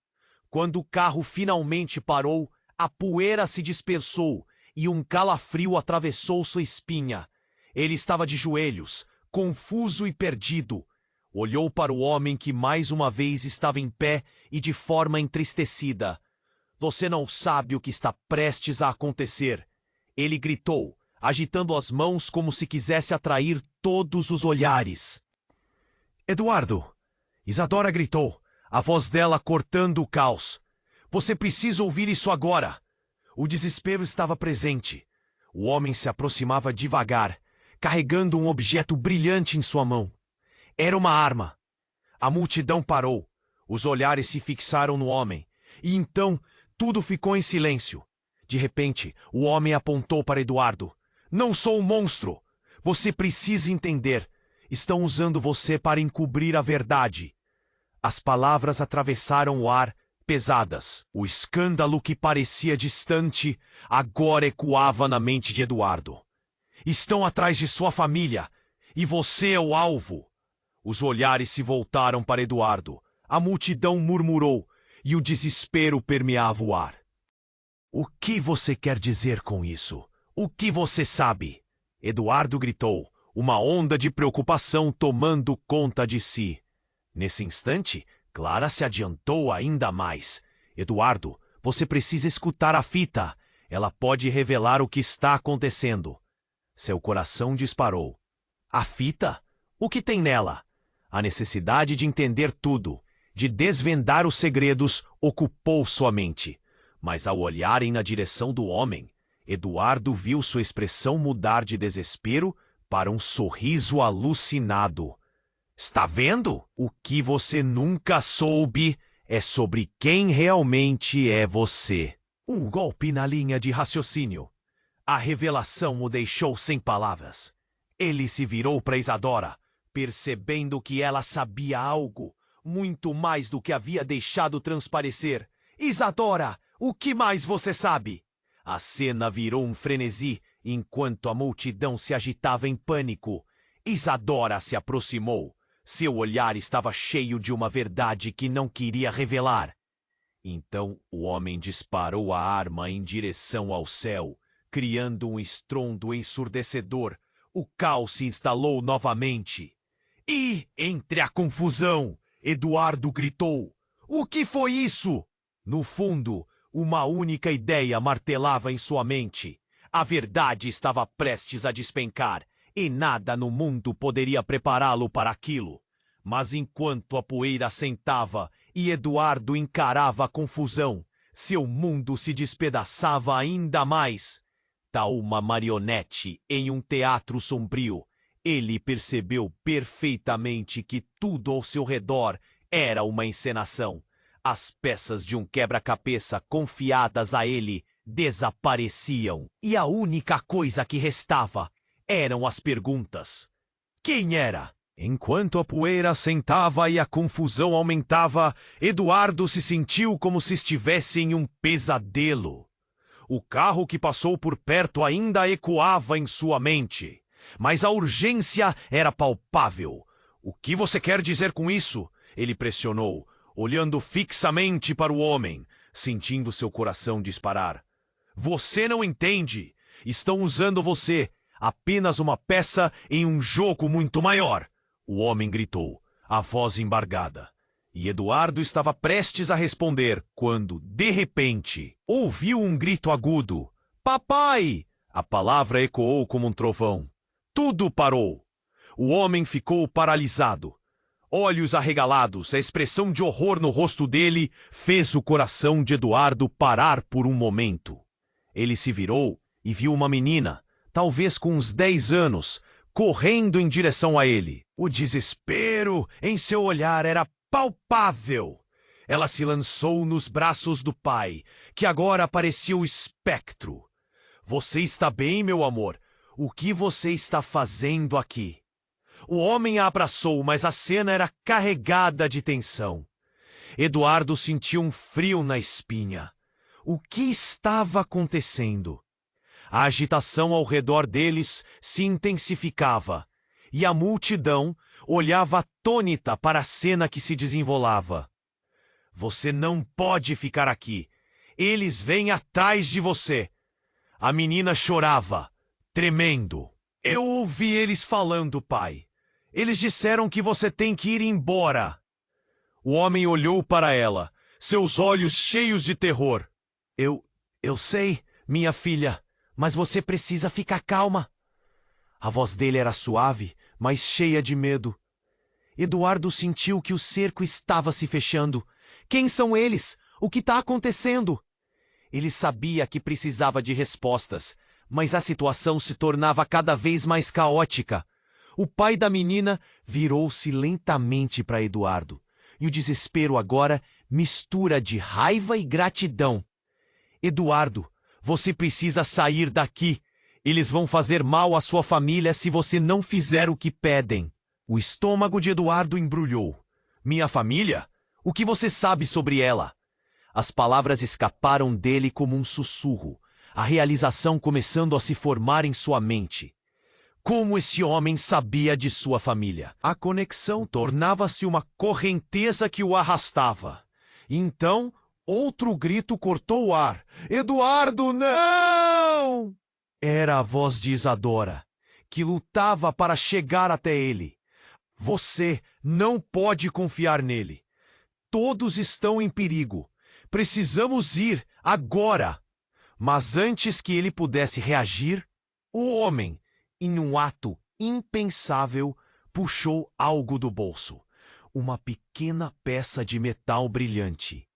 Quando o carro finalmente parou, a poeira se dispersou e um calafrio atravessou sua espinha. Ele estava de joelhos, confuso e perdido. Olhou para o homem que mais uma vez estava em pé e de forma entristecida. "Você não sabe o que está prestes a acontecer", ele gritou, agitando as mãos como se quisesse atrair todos os olhares. "Eduardo!" Isadora gritou, a voz dela cortando o caos. "Você precisa ouvir isso agora." O desespero estava presente. O homem se aproximava devagar, carregando um objeto brilhante em sua mão. Era uma arma. A multidão parou. Os olhares se fixaram no homem. E então, tudo ficou em silêncio. De repente, o homem apontou para Eduardo. "Não sou um monstro. Você precisa entender. Estão usando você para encobrir a verdade." As palavras atravessaram o ar, pesadas. O escândalo que parecia distante, agora ecoava na mente de Eduardo. "Estão atrás de sua família, e você é o alvo." Os olhares se voltaram para Eduardo. A multidão murmurou, e o desespero permeava o ar. "O que você quer dizer com isso? O que você sabe?" Eduardo gritou, uma onda de preocupação tomando conta de si. Nesse instante, Clara se adiantou ainda mais. "Eduardo, você precisa escutar a fita. Ela pode revelar o que está acontecendo." Seu coração disparou. "A fita? O que tem nela?" A necessidade de entender tudo, de desvendar os segredos, ocupou sua mente. Mas ao olharem na direção do homem, Eduardo viu sua expressão mudar de desespero para um sorriso alucinado. "Está vendo? O que você nunca soube é sobre quem realmente é você." Um golpe na linha de raciocínio. A revelação o deixou sem palavras. Ele se virou para Isadora, percebendo que ela sabia algo, muito mais do que havia deixado transparecer. "Isadora, o que mais você sabe?" A cena virou um frenesi, enquanto a multidão se agitava em pânico. Isadora se aproximou. Seu olhar estava cheio de uma verdade que não queria revelar. Então o homem disparou a arma em direção ao céu, criando um estrondo ensurdecedor. O caos se instalou novamente. E, entre a confusão, Eduardo gritou: "O que foi isso?" No fundo, uma única ideia martelava em sua mente. A verdade estava prestes a despencar, e nada no mundo poderia prepará-lo para aquilo. Mas enquanto a poeira assentava e Eduardo encarava a confusão, seu mundo se despedaçava ainda mais. Tal uma marionete em um teatro sombrio, ele percebeu perfeitamente que tudo ao seu redor era uma encenação. As peças de um quebra-cabeça confiadas a ele desapareciam. E a única coisa que restava eram as perguntas. Quem era? Enquanto a poeira assentava e a confusão aumentava, Eduardo se sentiu como se estivesse em um pesadelo. O carro que passou por perto ainda ecoava em sua mente. Mas a urgência era palpável. "O que você quer dizer com isso?" ele pressionou, olhando fixamente para o homem, sentindo seu coração disparar. "Você não entende. Estão usando você, apenas uma peça em um jogo muito maior." O homem gritou, a voz embargada. E Eduardo estava prestes a responder quando, de repente, ouviu um grito agudo. "Papai!" A palavra ecoou como um trovão. Tudo parou. O homem ficou paralisado. olhos arregalados, a expressão de horror no rosto dele fez o coração de Eduardo parar por um momento. Ele se virou e viu uma menina, talvez com uns 10 anos, correndo em direção a ele. O desespero em seu olhar era palpável. Ela se lançou nos braços do pai, que agora parecia o espectro. Você está bem, meu amor? O que você está fazendo aqui? O homem a abraçou, mas a cena era carregada de tensão. Eduardo sentiu um frio na espinha. O que estava acontecendo? A agitação ao redor deles se intensificava, e a multidão olhava atônita para a cena que se desenrolava. Você não pode ficar aqui. Eles vêm atrás de você. A menina chorava, tremendo. Eu ouvi eles falando, pai. Eles disseram que você tem que ir embora. O homem olhou para ela, seus olhos cheios de terror. Eu sei, minha filha, mas você precisa ficar calma. A voz dele era suave, mas cheia de medo. Eduardo sentiu que o cerco estava se fechando. Quem são eles? O que está acontecendo? Ele sabia que precisava de respostas, mas a situação se tornava cada vez mais caótica. O pai da menina virou-se lentamente para Eduardo, e o desespero agora mistura de raiva e gratidão. Eduardo, você precisa sair daqui. Eles vão fazer mal à sua família se você não fizer o que pedem. O estômago de Eduardo embrulhou. Minha família? O que você sabe sobre ela? As palavras escaparam dele como um sussurro, a realização começando a se formar em sua mente. Como esse homem sabia de sua família? A conexão tornava-se uma correnteza que o arrastava. Então, outro grito cortou o ar. Eduardo, não! Era a voz de Isadora, que lutava para chegar até ele. Você não pode confiar nele. Todos estão em perigo. Precisamos ir agora. Mas antes que ele pudesse reagir, o homem, em um ato impensável, puxou algo do bolso. Uma pequena peça de metal brilhante.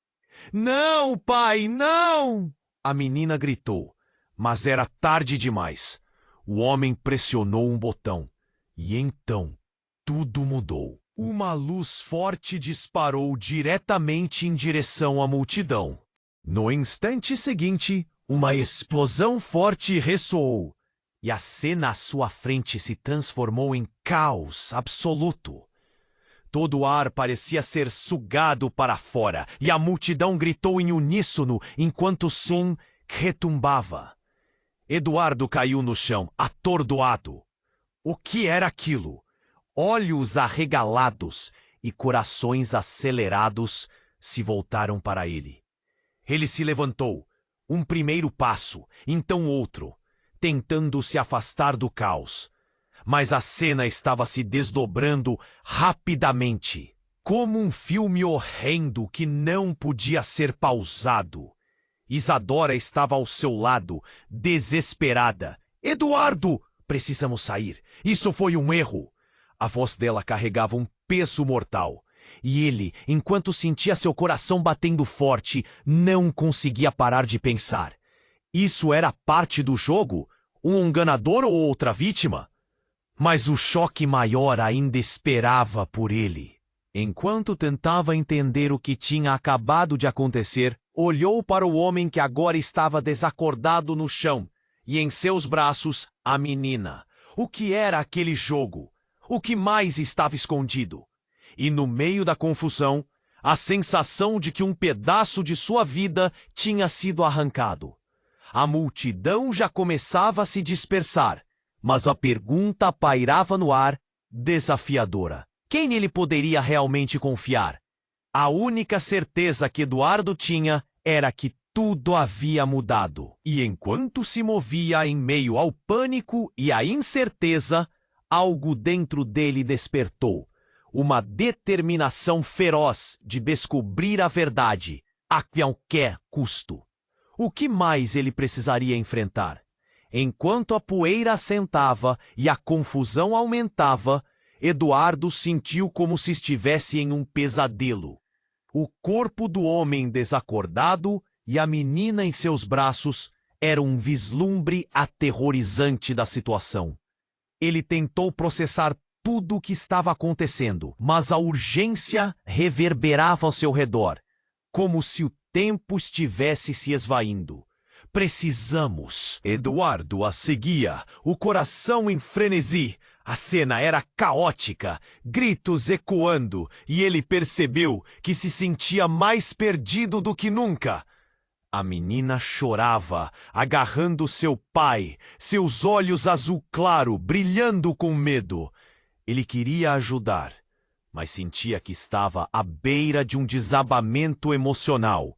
Não, pai, não! A menina gritou, mas era tarde demais. O homem pressionou um botão e então tudo mudou. Uma luz forte disparou diretamente em direção à multidão. No instante seguinte, uma explosão forte ressoou, e a cena à sua frente se transformou em caos absoluto. Todo o ar parecia ser sugado para fora, e a multidão gritou em uníssono enquanto o som retumbava. Eduardo caiu no chão, atordoado. O que era aquilo? Olhos arregalados e corações acelerados se voltaram para ele. Ele se levantou, um primeiro passo, então outro, tentando se afastar do caos. Mas a cena estava se desdobrando rapidamente, como um filme horrendo que não podia ser pausado. Isadora estava ao seu lado, desesperada. Eduardo! Precisamos sair. Isso foi um erro. A voz dela carregava um peso mortal. E ele, enquanto sentia seu coração batendo forte, não conseguia parar de pensar. Isso era parte do jogo? Um enganador ou outra vítima? Mas o choque maior ainda esperava por ele. Enquanto tentava entender o que tinha acabado de acontecer, olhou para o homem que agora estava desacordado no chão, e em seus braços, a menina. O que era aquele jogo? O que mais estava escondido? E no meio da confusão, a sensação de que um pedaço de sua vida tinha sido arrancado. A multidão já começava a se dispersar, mas a pergunta pairava no ar, desafiadora. Quem ele poderia realmente confiar? A única certeza que Eduardo tinha era que tudo havia mudado. E enquanto se movia em meio ao pânico e à incerteza, algo dentro dele despertou. Uma determinação feroz de descobrir a verdade, a qualquer custo. O que mais ele precisaria enfrentar? Enquanto a poeira assentava e a confusão aumentava, Eduardo sentiu como se estivesse em um pesadelo. O corpo do homem desacordado e a menina em seus braços era um vislumbre aterrorizante da situação. Ele tentou processar tudo o que estava acontecendo, mas a urgência reverberava ao seu redor, como se o tempo estivesse se esvaindo. Precisamos. Eduardo a seguia, o coração em frenesi. A cena era caótica, gritos ecoando, e ele percebeu que se sentia mais perdido do que nunca. A menina chorava, agarrando seu pai, seus olhos azul claro brilhando com medo. Ele queria ajudar, mas sentia que estava à beira de um desabamento emocional.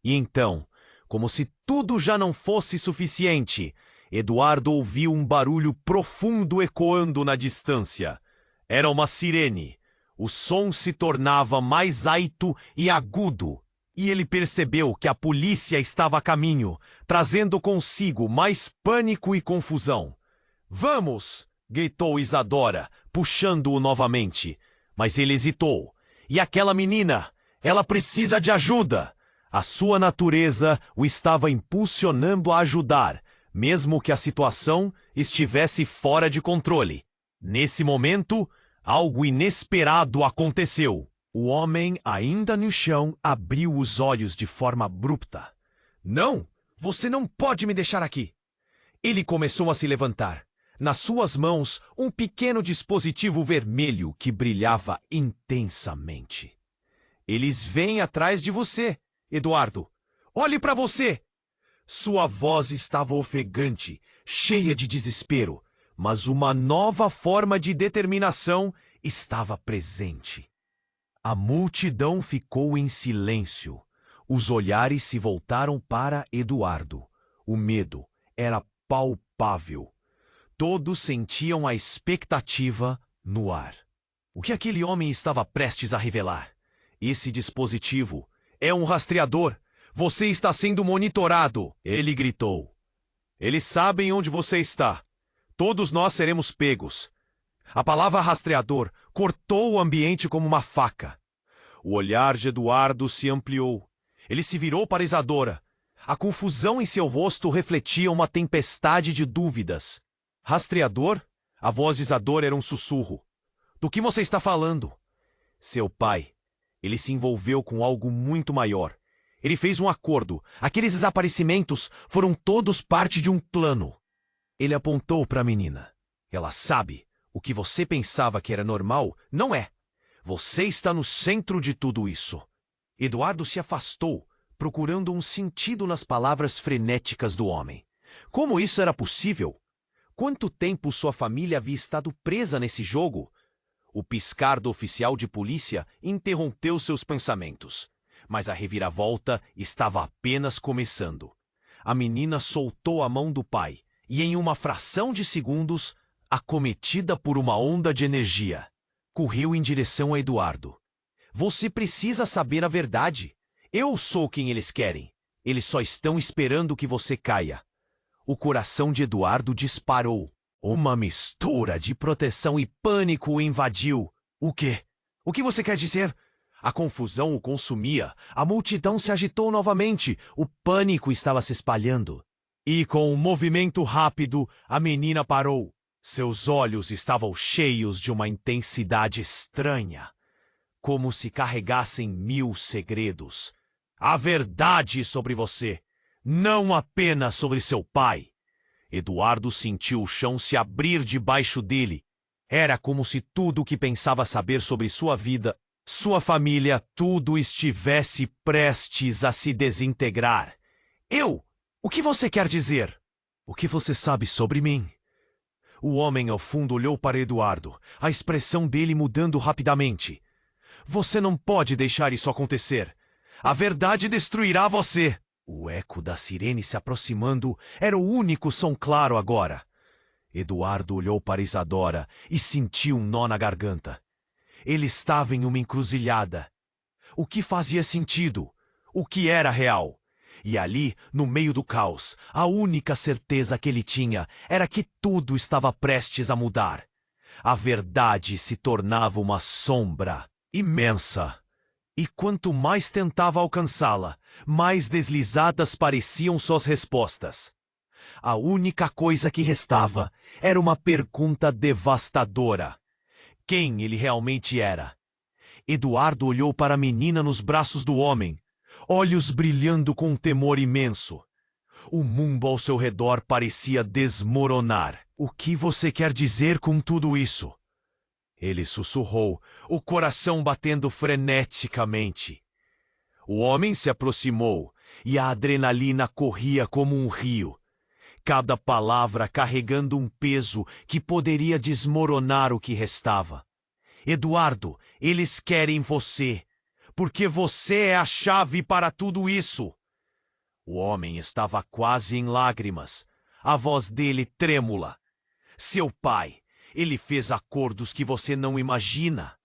E então, como se tudo já não fosse suficiente, Eduardo ouviu um barulho profundo ecoando na distância. Era uma sirene. O som se tornava mais aito e agudo, e ele percebeu que a polícia estava a caminho, trazendo consigo mais pânico e confusão. "Vamos!" gritou Isadora, puxando-o novamente. Mas ele hesitou. E aquela menina? Ela precisa de ajuda! A sua natureza o estava impulsionando a ajudar, mesmo que a situação estivesse fora de controle. Nesse momento, algo inesperado aconteceu. O homem, ainda no chão, abriu os olhos de forma abrupta. "Não! Você não pode me deixar aqui!" Ele começou a se levantar. Nas suas mãos, um pequeno dispositivo vermelho que brilhava intensamente. "Eles vêm atrás de você, Eduardo! Olhe para você!" Sua voz estava ofegante, cheia de desespero, mas uma nova forma de determinação estava presente. A multidão ficou em silêncio. Os olhares se voltaram para Eduardo. O medo era palpável. Todos sentiam a expectativa no ar. O que aquele homem estava prestes a revelar? "Esse dispositivo é um rastreador. Você está sendo monitorado!" ele gritou. "Eles sabem onde você está. Todos nós seremos pegos." A palavra rastreador cortou o ambiente como uma faca. O olhar de Eduardo se ampliou. Ele se virou para Isadora. A confusão em seu rosto refletia uma tempestade de dúvidas. "Rastreador?" A voz de Isadora era um sussurro. "Do que você está falando?" "Seu pai. Ele se envolveu com algo muito maior. Ele fez um acordo. Aqueles desaparecimentos foram todos parte de um plano." Ele apontou para a menina. "Ela sabe. O que você pensava que era normal, não é. Você está no centro de tudo isso." Eduardo se afastou, procurando um sentido nas palavras frenéticas do homem. Como isso era possível? Quanto tempo sua família havia estado presa nesse jogo? O piscar do oficial de polícia interrompeu seus pensamentos. Mas a reviravolta estava apenas começando. A menina soltou a mão do pai e, em uma fração de segundos, acometida por uma onda de energia, correu em direção a Eduardo. "Você precisa saber a verdade. Eu sou quem eles querem. Eles só estão esperando que você caia." O coração de Eduardo disparou. Uma mistura de proteção e pânico o invadiu. "O quê? O que você quer dizer?" A confusão o consumia. A multidão se agitou novamente. O pânico estava se espalhando. E com um movimento rápido, a menina parou. Seus olhos estavam cheios de uma intensidade estranha, como se carregassem 1000 segredos. "A verdade sobre você, não apenas sobre seu pai." Eduardo sentiu o chão se abrir debaixo dele. Era como se tudo o que pensava saber sobre sua vida, sua família, tudo estivesse prestes a se desintegrar. "Eu? O que você quer dizer?" "O que você sabe sobre mim?" O homem ao fundo olhou para Eduardo, a expressão dele mudando rapidamente. "Você não pode deixar isso acontecer. A verdade destruirá você." O eco da sirene se aproximando era o único som claro agora. Eduardo olhou para Isadora e sentiu um nó na garganta. Ele estava em uma encruzilhada. O que fazia sentido? O que era real? E ali, no meio do caos, a única certeza que ele tinha era que tudo estava prestes a mudar. A verdade se tornava uma sombra imensa. E quanto mais tentava alcançá-la, mais deslizadas pareciam suas respostas. A única coisa que restava era uma pergunta devastadora. Quem ele realmente era? Eduardo olhou para a menina nos braços do homem, olhos brilhando com um temor imenso. O mundo ao seu redor parecia desmoronar. O que você quer dizer com tudo isso? Ele sussurrou, o coração batendo freneticamente. O homem se aproximou e a adrenalina corria como um rio. Cada palavra carregando um peso que poderia desmoronar o que restava. Eduardo, eles querem você, porque você é a chave para tudo isso. O homem estava quase em lágrimas, a voz dele trêmula. Seu pai, ele fez acordos que você não imagina.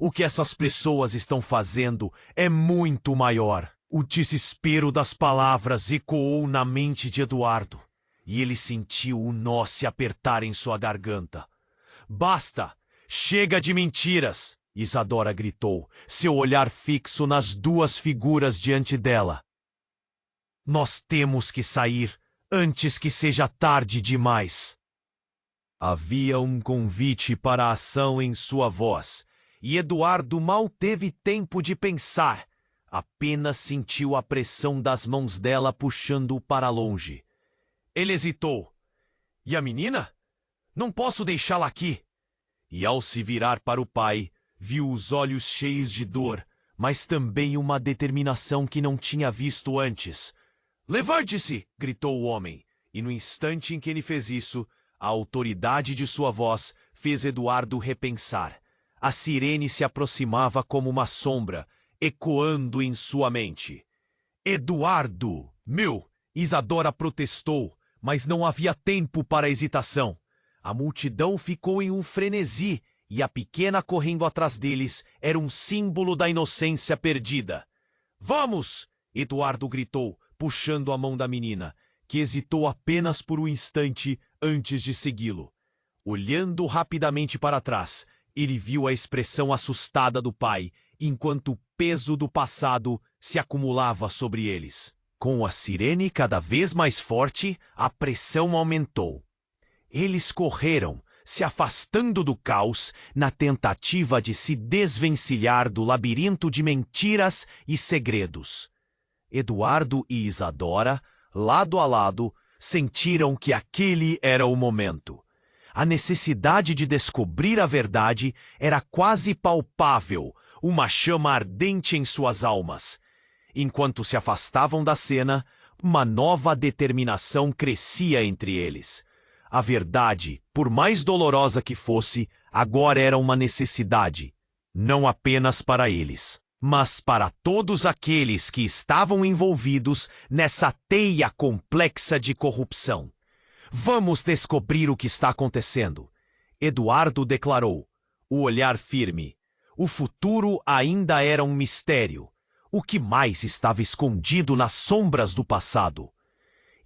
O que essas pessoas estão fazendo é muito maior. O desespero das palavras ecoou na mente de Eduardo, e ele sentiu o nó se apertar em sua garganta. Basta! Chega de mentiras! Isadora gritou, seu olhar fixo nas duas figuras diante dela. Nós temos que sair antes que seja tarde demais. Havia um convite para a ação em sua voz, e Eduardo mal teve tempo de pensar. Apenas sentiu a pressão das mãos dela puxando-o para longe. Ele hesitou. E a menina? Não posso deixá-la aqui. E ao se virar para o pai, viu os olhos cheios de dor, mas também uma determinação que não tinha visto antes. Levante-se! Gritou o homem, e no instante em que ele fez isso, a autoridade de sua voz fez Eduardo repensar. A sirene se aproximava como uma sombra, ecoando em sua mente. Eduardo! Meu! Isadora protestou, mas não havia tempo para hesitação. A multidão ficou em um frenesi, e a pequena correndo atrás deles era um símbolo da inocência perdida. Vamos! Eduardo gritou, puxando a mão da menina, que hesitou apenas por um instante antes de segui-lo. Olhando rapidamente para trás, ele viu a expressão assustada do pai, enquanto o peso do passado se acumulava sobre eles. Com a sirene cada vez mais forte, a pressão aumentou. Eles correram, se afastando do caos, na tentativa de se desvencilhar do labirinto de mentiras e segredos. Eduardo e Isadora, lado a lado, sentiram que aquele era o momento. A necessidade de descobrir a verdade era quase palpável, uma chama ardente em suas almas. Enquanto se afastavam da cena, uma nova determinação crescia entre eles. A verdade, por mais dolorosa que fosse, agora era uma necessidade, não apenas para eles, mas para todos aqueles que estavam envolvidos nessa teia complexa de corrupção. Vamos descobrir o que está acontecendo, Eduardo declarou, o olhar firme. O futuro ainda era um mistério. O que mais estava escondido nas sombras do passado?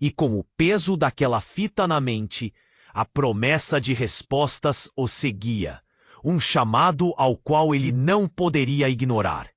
E com o peso daquela fita na mente, a promessa de respostas o seguia, um chamado ao qual ele não poderia ignorar.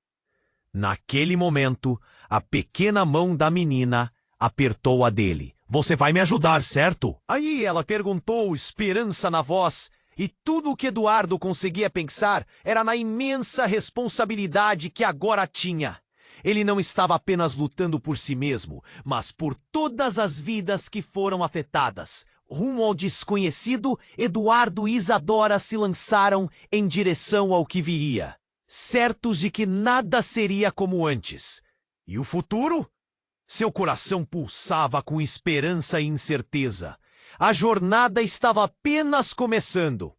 Naquele momento, a pequena mão da menina apertou a dele. Você vai me ajudar, certo? Aí ela perguntou, esperança na voz, e tudo o que Eduardo conseguia pensar era na imensa responsabilidade que agora tinha. Ele não estava apenas lutando por si mesmo, mas por todas as vidas que foram afetadas. Rumo ao desconhecido, Eduardo e Isadora se lançaram em direção ao que viria, certos de que nada seria como antes. E o futuro? Seu coração pulsava com esperança e incerteza. A jornada estava apenas começando.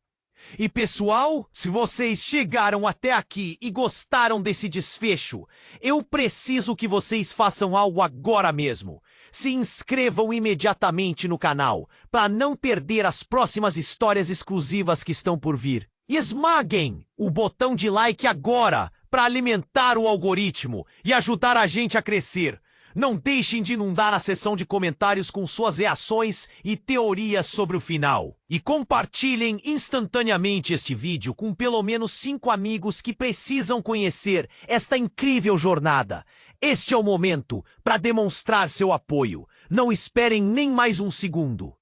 E pessoal, se vocês chegaram até aqui e gostaram desse desfecho, eu preciso que vocês façam algo agora mesmo. Se inscrevam imediatamente no canal, para não perder as próximas histórias exclusivas que estão por vir. E esmaguem o botão de like agora, para alimentar o algoritmo e ajudar a gente a crescer. Não deixem de inundar a seção de comentários com suas reações e teorias sobre o final. E compartilhem instantaneamente este vídeo com pelo menos 5 amigos que precisam conhecer esta incrível jornada. Este é o momento para demonstrar seu apoio. Não esperem nem mais um segundo.